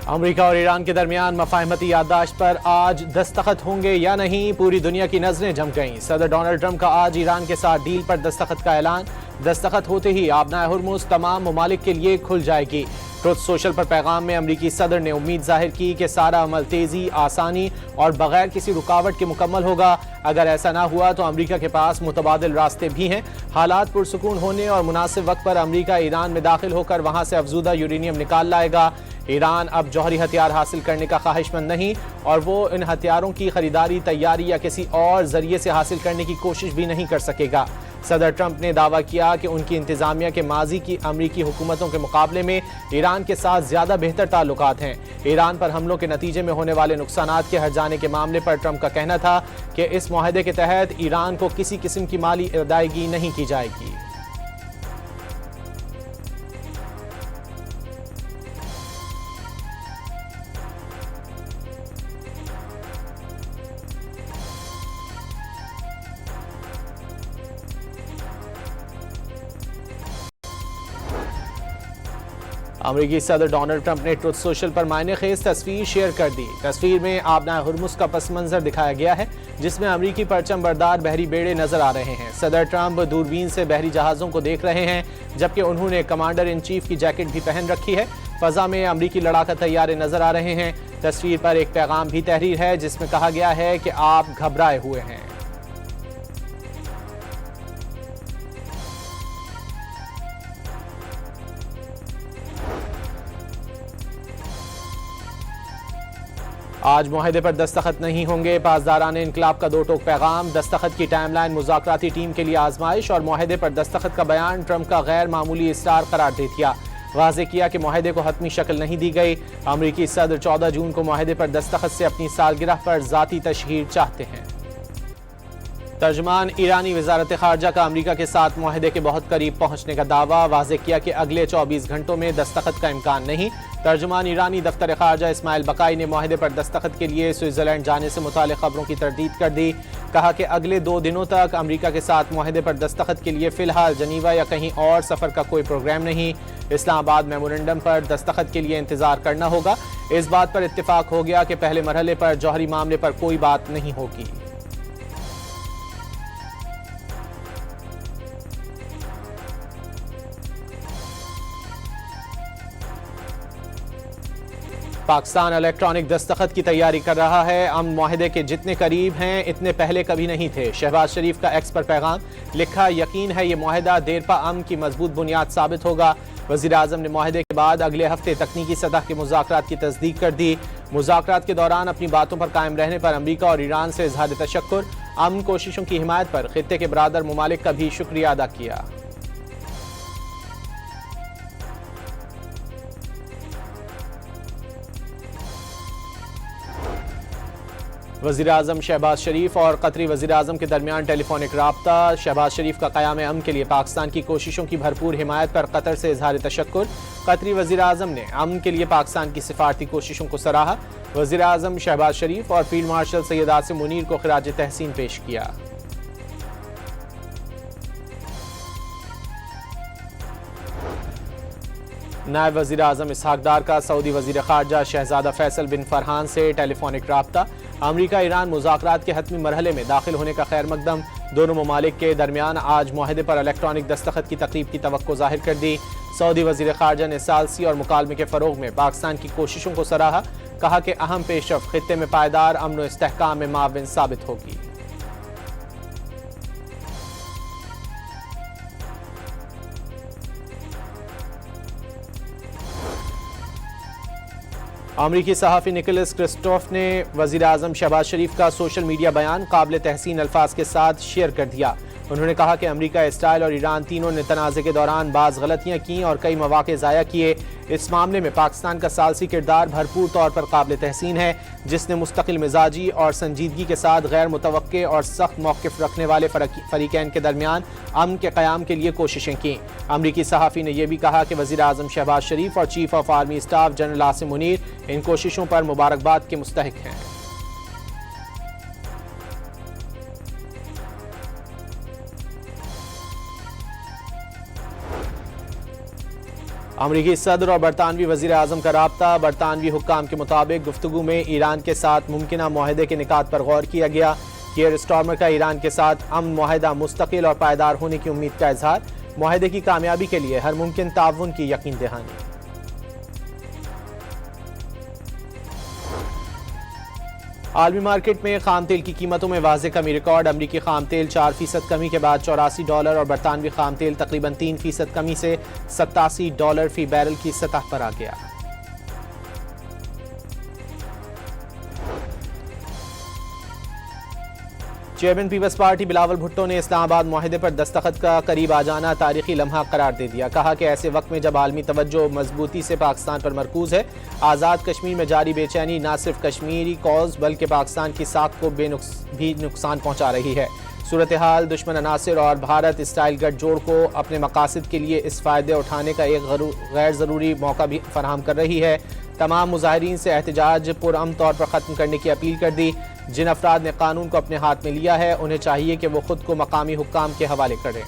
America और Iran के दरमियान मफाहमती याददाश्त पर आज दस्तखत होंगे या नहीं, पूरी दुनिया की नजरें जम गईं। सदर डोनाल्ड ट्रंप का आज ईरान के साथ डील पर दस्तखत का ऐलान। दस्तखत होते ही आबनाए हुर्मुज़ तमाम ममालिक के लिए खुल जाएगी। ट्रुथ सोशल पर पैगाम में अमरीकी सदर ने उम्मीद जाहिर की कि सारा अमल तेजी, आसानी और बगैर किसी रुकावट के मुकम्मल होगा। अगर ऐसा ना हुआ तो अमरीका के पास मुतबादिल रास्ते भी हैं। हालात पुरसुकून होने और मुनासिब वक्त पर अमरीका ईरान में दाखिल होकर वहां से अफजूदा यूरेनियम निकाल लाएगा। ईरान अब जौहरी हथियार हासिल करने का ख्वाहिशमंद नहीं और वो इन हथियारों की खरीदारी, तैयारी या किसी और जरिए से हासिल करने की कोशिश भी नहीं कर सकेगा। सदर ट्रंप ने दावा किया कि उनकी इंतजामिया के माजी की अमरीकी हुकूमतों के मुकाबले में ईरान के साथ ज्यादा बेहतर ताल्लुकात हैं। ईरान पर हमलों के नतीजे में होने वाले नुकसानात के हट जाने के मामले पर ट्रंप का कहना था कि इस मुआहदे के तहत ईरान को किसी किस्म की माली अदायगी नहीं की जाएगी। अमरीकी सदर डोनाल्ड ट्रंप ने ट्रुथ सोशल पर मायने खेज तस्वीर शेयर कर दी। तस्वीर में आबनाए हुर्मुज़ का पस मंजर दिखाया गया है, जिसमें अमरीकी परचम बरदार बहरी बेड़े नजर आ रहे हैं। सदर ट्रंप दूरबीन से बहरी जहाज़ों को देख रहे हैं, जबकि उन्होंने कमांडर इन चीफ की जैकेट भी पहन रखी है। फजा में अमरीकी लड़ाका तैयारे नजर आ रहे हैं। तस्वीर पर एक पैगाम भी तहरीर है, जिसमें कहा गया है कि आप घबराए हुए हैं। आज मुआहदे पर दस्तखत नहीं होंगे। पासदारान इनकलाब का दो टोक पैगाम। दस्तखत की टाइमलाइन मुज़ाकराती टीम के लिए आजमाइश और मुआहदे पर दस्तखत का बयान ट्रंप का गैर मामूली इसरार करार दे दिया। वाज़ेह किया कि मुआहदे को हतमी शक्ल नहीं दी गई। अमरीकी सदर 14 जून को मुआहदे पर दस्तखत से अपनी सालगिरह पर ज़ाती तशहीर चाहते हैं। तर्जमान ईरानी वजारत खारजा का अमरीका के साथ मुआहदे के बहुत करीब पहुंचने का दावा। वाज़ेह किया कि अगले 24 घंटों में दस्तखत का इम्कान नहीं। तर्जमान ईरानी दफ्तर खारजा इस्माइल बकाई ने मुआहदे पर दस्तखत के लिए स्विट्जरलैंड जाने से मुतालिक खबरों की तरदीद कर दी। कहा कि अगले 2 दिनों तक अमरीका के साथ मुआहदे पर दस्तखत के लिए फिलहाल जनीवा या कहीं और सफर का कोई प्रोग्राम नहीं। इस्लामाबाद मेमोरेंडम पर दस्तखत के लिए इंतजार करना होगा। इस बात पर इत्तेफाक हो गया कि पहले मरहले पर जौहरी मामले पर कोई बात नहीं होगी। पाकिस्तान इलेक्ट्रॉनिक दस्तखत की तैयारी कर रहा है। अमन मुआहदे के जितने करीब हैं इतने पहले कभी नहीं थे। शहबाज शरीफ का एक्स पर पैगाम लिखा, यकीन है ये मुआहदा देरपा अमन की मजबूत बुनियाद साबित होगा। वज़ीर आज़म ने मुआहदे के बाद अगले हफ्ते तकनीकी सतह के मुज़ाकरात की तस्दीक कर दी। मुज़ाकरात के दौरान अपनी बातों पर कायम रहने पर अमरीका और ईरान से इज़हार तशक्कुर। अमन कोशिशों की हिमायत पर खित्ते के बरादर ममालिक का भी शुक्रिया अदा किया। वज़ीर आज़म शहबाज शरीफ और कतरी वज़ीर आज़म के दरमियान टेलीफोनिक राब्ता। शहबाज शरीफ का क़याम अमन के लिए पाकिस्तान की कोशिशों की भरपूर हिमायत पर कतर से इज़हार तशक्कुर। कतरी वज़ीर आज़म ने अमन के लिए पाकिस्तान की सिफारती कोशिशों को सराहा। वज़ीर आज़म शहबाज शरीफ और फील्ड मार्शल सैयद आसिम मुनीर को खिराज तहसीन पेश किया। नायब वज़ीर आज़म इसहाक डार का सऊदी वज़ीर ख़ारजा शहज़ादा फैसल बिन फरहान से टेलीफोनिक राब्ता। अमरीका ईरान मुज़ाकरात के हतमी मरहले में दाखिल होने का खैर मकदम। दोनों ममालिक के दरमियान आज मुआहदे पर इलेक्ट्रॉनिक दस्तखत की तकरीब की तवक्को ज़ाहिर कर दी। सऊदी वज़ीर ख़ारजा ने सालसी और मुकालमे के फ़रोग़ में पाकिस्तान की कोशिशों को सराहा। कहा कि अहम पेशरफ़्त ख़ित्ते में पायदार अमन व इस्तेहकाम में माविन साबित होगी। अमरीकी सहाफ़ी निकोलस क्रिस्टोफ ने वज़ीर आज़म शहबाज शरीफ का सोशल मीडिया बयान काबिल तहसीन अल्फाज के साथ शेयर कर दिया। उन्होंने कहा कि अमरीका, इसराइल और ईरान तीनों ने तनाज़े के दौरान बाज़ गलतियाँ की और कई मौक़े ज़ाया किए। इस मामले में पाकिस्तान का सालसी किरदार भरपूर तौर पर काबिल तहसीन है, जिसने मुस्तकिल मिजाजी और संजीदगी के साथ गैर मुतवक्के और सख्त मौक़िफ़ रखने वाले फ़रीक़ैन के दरमियान अमन के क़याम के लिए कोशिशें की। अमरीकी सहाफ़ी ने यह भी कहा कि वज़ीर आज़म शहबाज शरीफ और chief of army staff general Asim Munir इन कोशिशों पर मुबारकबाद के मुस्तहिक़ हैं। अमरीकी सदर और बरतानवी वजीर आजम का राब्ता। बरतानवी हुक्काम के मुताबिक गुफ्तगू में ईरान के साथ मुमकिना मुआहदे के निकात पर गौर किया गया। कियर स्टार्मर का ईरान के साथ अमन मुआहदा मुस्तकिल और पायदार होने की उम्मीद का इजहार। मुआहदे की कामयाबी के लिए हर मुमकिन ताउन की यकीन दहानी। आलमी मार्केट में खाम तेल की कीमतों में वाज़ेह कमी रिकॉर्ड। अमरीकी खाम तेल 4% कमी के बाद $84 और बरतानवी खाम तेल तकरीबन 3% कमी से $87 फी बैरल की सतह पर आ गया। चेयरमैन पीपल्स पार्टी बिलावल भुट्टो ने इस्लामाबाद मुआहदे पर दस्तखत का करीब आ जाना तारीखी लम्हा करार दे दिया। कहा कि ऐसे वक्त में जब आलमी तवज्जो मजबूती से पाकिस्तान पर मरकूज है, आज़ाद कश्मीर में जारी बेचैनी न सिर्फ कश्मीरी कॉज बल्कि पाकिस्तान की साख को भी नुकसान पहुँचा रही है। सूरत हाल दुश्मन अनासिर और भारत स्टाइल गठजोड़ को अपने मकासद के लिए इस फ़ायदे उठाने का एक गैर ज़रूरी मौका भी फराहम कर रही है। तमाम मुजाहिरीन से एहतजाज पुरअमन तौर पर ख़त्म करने की अपील कर दी। जिन अफराद ने कानून को अपने हाथ में लिया है उन्हें चाहिए कि वो खुद को मकामी हुक्काम के हवाले करें।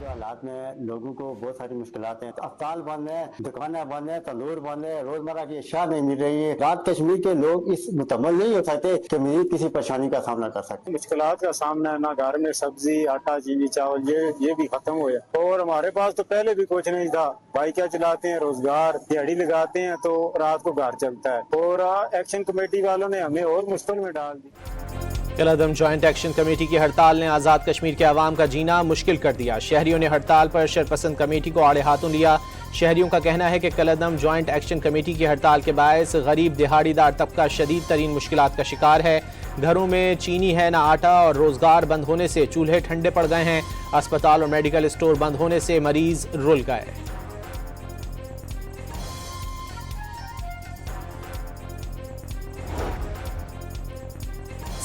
हालात में लोगों को बहुत सारी मुश्किलात हैं। अस्पताल बंद है, दुकानें बंद है, तंदूर बंद है, रोजमर्रा की अशिया नहीं मिल रही है। रात कश्मीर के लोग इस मुतम्मल नहीं हो सकते कि मजीद किसी परेशानी का सामना कर सकते। मुश्किलात का सामना है ना, घर में सब्जी आटा चीनी चावल ये भी खत्म हो गया। और हमारे पास तो पहले भी कुछ नहीं था। बाइकें चलाते हैं, रोजगार दिहाड़ी लगाते हैं तो रात को घर चलता है। और एक्शन कमेटी वालों ने हमें और मुश्किल में डाल दी। कलअदम जॉइंट एक्शन कमेटी की हड़ताल ने आज़ाद कश्मीर के अवाम का जीना मुश्किल कर दिया। शहरियों ने हड़ताल पर शरपसंद कमेटी को आड़े हाथों लिया। शहरियों का कहना है कि कलअदम जॉइंट एक्शन कमेटी की हड़ताल के बायस गरीब दिहाड़ीदार तबका शदीद तरीन मुश्किलात का शिकार है। घरों में चीनी है ना आटा और रोजगार बंद होने से चूल्हे ठंडे पड़ गए हैं। अस्पताल और मेडिकल स्टोर बंद होने से मरीज रुल गए।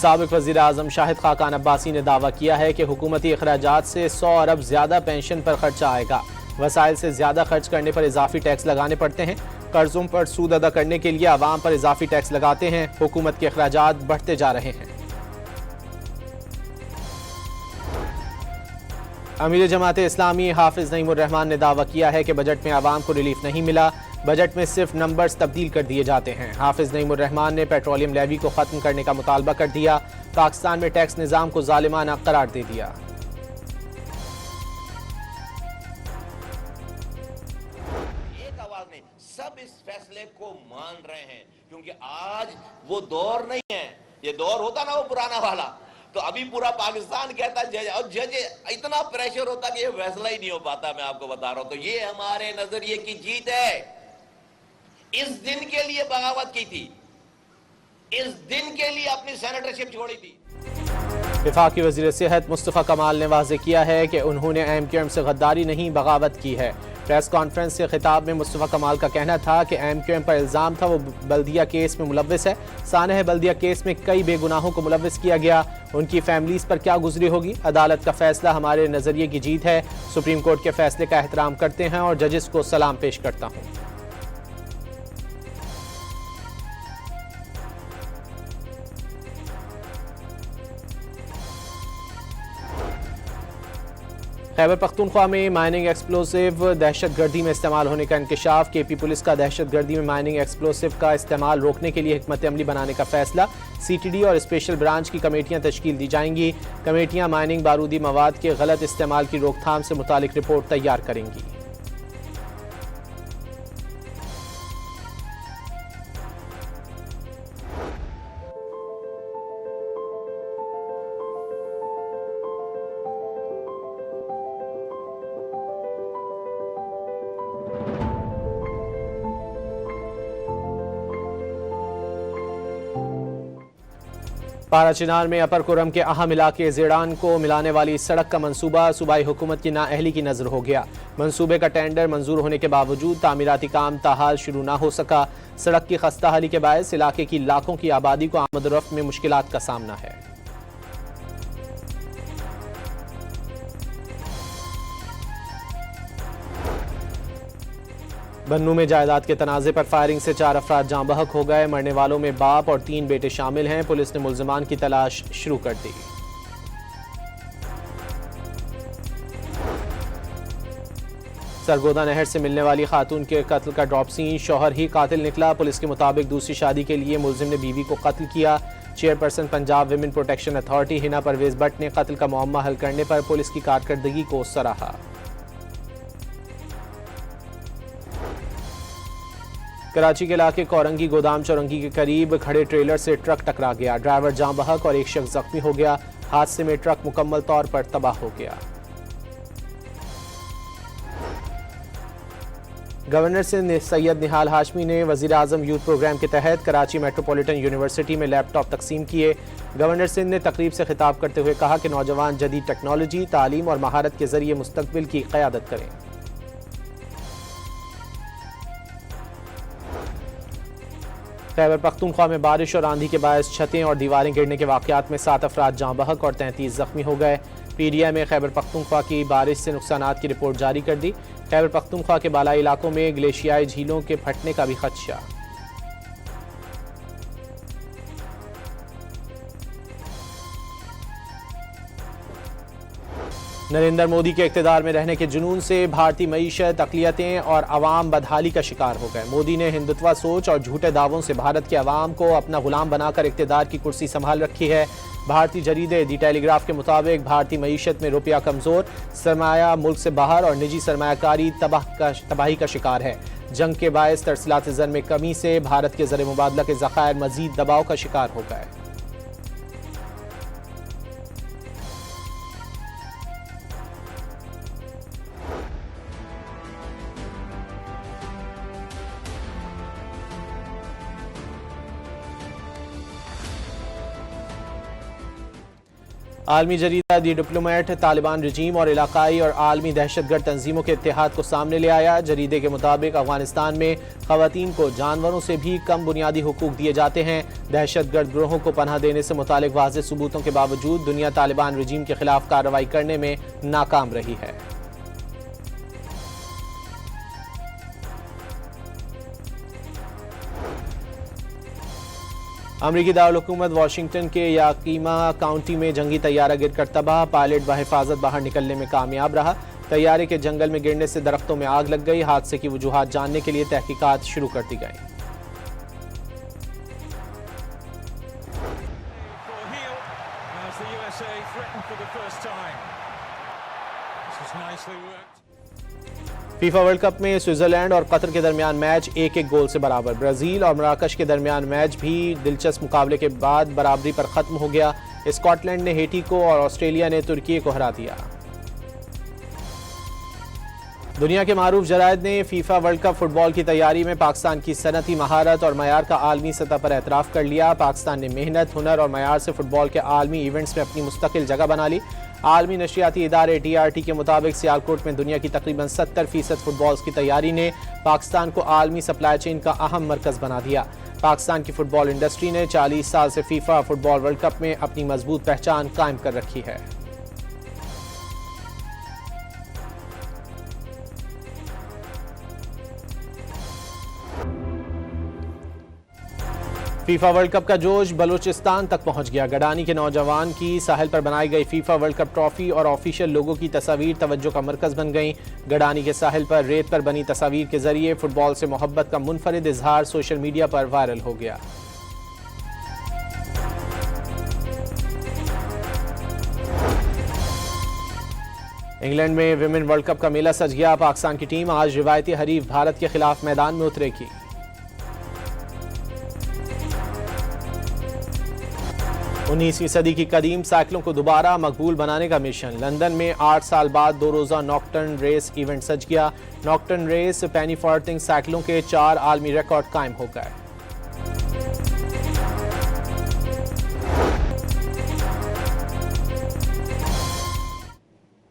साबिक वज़ीर आज़म शाहिद खाकान अब्बासी ने दावा किया है कि हुकूमती अखराजात से 100 अरब ज़्यादा पेंशन पर खर्चा आएगा। वसाइल से ज़्यादा खर्च करने पर इजाफी टैक्स लगाने पड़ते हैं। कर्जों पर सूद अदा करने के लिए आवाम पर इजाफी टैक्स लगाते हैं। हुकूमत के अखराजात बढ़ते जा रहे हैं। अमीर जमात इस्लामी हाफिज नईमुर रहमान ने दावा किया है कि बजट में आवाम को रिलीफ नहीं मिला। बजट में सिर्फ नंबर्स तब्दील कर दिए जाते हैं। हाफिज नईमुर रहमान ने पेट्रोलियम लेवी को खत्म करने का मुतालबा कर दिया। पाकिस्तान में टैक्स निज़ाम को जालिमाना करार दे दिया। एक आवाज नहीं, सब इस फैसले को मान रहे हैं क्योंकि आज वो दौर नहीं है। ये दौर होता ना वो पुराना वाला, तो अभी पूरा पाकिस्तान कहता जज, और जज इतना प्रेशर होता कि ये फैसला ही नहीं हो पाता। मैं आपको बता रहा हूं। तो ये हमारे नजरिए की जीत है। इस दिन के लिए बगावत की थी, इस दिन के लिए अपनी सेनेटरशिप छोड़ी थी। वफाकी वज़ीर सेहत मुस्तफ़ा कमाल ने वाज़ेह किया है कि उन्होंने एमक्यूएम से गद्दारी नहीं बगावत की है। प्रेस कॉन्फ्रेंस से खिताब में मुस्तफ़ा कमाल का कहना था कि एमक्यूएम पर इल्ज़ाम था वो बल्दिया केस में मुलव्विस है। सानह बल्दिया केस में कई बेगुनाहों को मुलव्विस किया गया। उनकी फैमिलीज पर क्या गुजरी होगी। अदालत का फैसला हमारे नज़रिए की जीत है। सुप्रीम कोर्ट के फैसले का एहतराम करते हैं और जजेस को सलाम पेश करता हूँ। खैबर पख्तूनख्वा में माइनिंग एक्सप्लोसिव दहशतगर्दी में इस्तेमाल होने का इंकशाफ। केपी पुलिस का दहशतगर्दी में माइनिंग एक्सप्लोसिव का इस्तेमाल रोकने के लिए हिकमत अमली बनाने का फैसला। सीटीडी और स्पेशल ब्रांच की कमेटियां तश्कील दी जाएंगी। कमेटियां माइनिंग बारूदी मवाद के गलत इस्तेमाल की रोकथाम से मुतालिक रिपोर्ट तैयार करेंगी। पाराचिनार में अपर कुरम के अहम इलाके जेड़ान को मिलाने वाली सड़क का मंसूबा सूबाई हुकूमत की नाअहली की नजर हो गया। मंसूबे का टेंडर मंजूर होने के बावजूद तामीराती काम ताहाल शुरू ना हो सका। सड़क की खस्ता हाली के बायस इलाके की लाखों की आबादी को आमद-ओ-रफ्त में मुश्किलात का सामना है। बन्नू में जायदाद के तनाज़े पर फायरिंग से 4 अफराद जाँ बहक हो गए। मरने वालों में बाप और 3 बेटे शामिल हैं। पुलिस ने मुल्ज़िमान की तलाश शुरू कर दी। सरगोदा नहर से मिलने वाली खातून के कत्ल का ड्रॉप सीन, शौहर ही कातिल निकला। पुलिस के मुताबिक दूसरी शादी के लिए मुलजिम ने बीवी को कत्ल किया। चेयरपर्सन पंजाब विमेन प्रोटेक्शन अथॉरिटी हिना परवेज भट्ट ने कत्ल का मामला हल करने पर पुलिस की कारकर्दगी को सराहा। कराची के इलाके कोरंगी गोदाम चौरंगी के करीब खड़े ट्रेलर से ट्रक टकरा गया। ड्राइवर जाँ बहक और एक शख्स जख्मी हो गया। हादसे में ट्रक मुकम्मल तौर पर तबाह हो गया। गवर्नर से सैयद निहाल हाशमी ने वज़ीर आज़म यूथ प्रोग्राम के तहत कराची मेट्रोपॉलिटन यूनिवर्सिटी में लैपटॉप तकसीम किए। गवर्नर सिंध ने तकरीब से खिताब करते हुए कहा कि नौजवान जदीद टेक्नोलॉजी, तालीम और महारत के जरिए मुस्तकबिल की क़यादत करें। खैबर पख्तूनख्वा में बारिश और आंधी के बायस छतें और दीवारें गिरने के वाक़यात में 7 अफराद जाँ बहक और 33 जख्मी हो गए। पीडीआई में खैबर पख्तूनख्वा की बारिश से नुकसानात की रिपोर्ट जारी कर दी। खैबर पख्तूनख्वा के बालाई इलाकों में ग्लेशियाई झीलों के फटने का भी खदशा। नरेंद्र मोदी के इक़्तिदार में रहने के जुनून से भारतीय मईशत, अक़लियतें और अवाम बदहाली का शिकार हो गए। मोदी ने हिंदुत्वा सोच और झूठे दावों से भारत के अवाम को अपना गुलाम बनाकर इक़्तिदार की कुर्सी संभाल रखी है। भारतीय जरीदे दी टेलीग्राफ के मुताबिक भारतीय मईशत में रुपया कमज़ोर, सरमाया मुल्क से बाहर और निजी सरमायाकारी तबाही का शिकार है। जंग के बायस तरसीलात ज़र में कमी से भारत के ज़र मुबादला के ज़खायर मज़ीद दबाव का शिकार हो गए। आलमी जरीदा दी डिप्लोमेट तालिबान रजीम और इलाकाई और आलमी दहशतगर्द तंजीमों के इत्तेहाद को सामने ले आया। जरीदे के मुताबिक अफगानिस्तान में खवातीन को जानवरों से भी कम बुनियादी हुकूक दिए जाते हैं। दहशतगर्द ग्रोहों को पनाह देने से मुतालिक वाज़ेह सबूतों के बावजूद दुनिया तालिबान रजीम के खिलाफ कार्रवाई करने में नाकाम रही है। अमरीकी दारुल-हुकूमत वाशिंगटन के याकीमा काउंटी में जंगी तैयारा गिरकर तबाह। पायलट बहिफाजत बाहर निकलने में कामयाब रहा। तैयारे के जंगल में गिरने से दरख्तों में आग लग गई। हादसे की वजूहात जानने के लिए तहकीकात शुरू कर दी गई। फीफा वर्ल्ड कप में स्विट्जरलैंड और कतर के दरमियान मैच 1-1 गोल से बराबर। ब्राजील और मराकश के दरमियान मैच भी दिलचस्प मुकाबले के बाद बराबरी पर खत्म हो गया। स्कॉटलैंड ने हेटी को और ऑस्ट्रेलिया ने तुर्की को हरा दिया। दुनिया के मारूफ जरायद ने फीफा वर्ल्ड कप फुटबॉल की तैयारी में पाकिस्तान की सनती महारत और मयार का आलमी सतह पर एतराफ़ कर लिया। पाकिस्तान ने मेहनत, हुनर और मयार से फुटबॉल के आलमी इवेंट्स में अपनी मुस्तकिल जगह बना ली। आलमी नशरियाती इदारे TRT के मुताबिक सियालकोट में दुनिया की तकरीबन 70% फुटबॉल्स की तैयारी ने पाकिस्तान को आलमी सप्लाई चेन का अहम मरकज़ बना दिया। पाकिस्तान की फुटबॉल इंडस्ट्री ने 40 साल से फीफा फुटबॉल वर्ल्ड कप में अपनी मजबूत पहचान कायम कर रखी है। फीफा वर्ल्ड कप का जोश बलूचिस्तान तक पहुंच गया। गडानी के नौजवान की साहिल पर बनाई गई फीफा वर्ल्ड कप ट्रॉफी और ऑफिशियल लोगों की तस्वीर तवज्जो का मरकज बन गई। गडानी के साहिल पर रेत पर बनी तस्वीर के जरिए फुटबॉल से मोहब्बत का मुनफरिद इजहार सोशल मीडिया पर वायरल हो गया। इंग्लैंड में विमेन वर्ल्ड कप का मेला सज गया। पाकिस्तान की टीम आज रिवायती हरीफ भारत के खिलाफ मैदान में उतरेगी। 19वीं सदी की कदीम साइकिलों को दोबारा मकबूल बनाने का मिशन। लंदन में 8 साल बाद 2 रोज़ा नॉकटर्न रेस इवेंट सज गया। नॉकटर्न रेस पेनी फॉर्टिंग साइकिलों के 4 आलमी रिकॉर्ड कायम हो गए।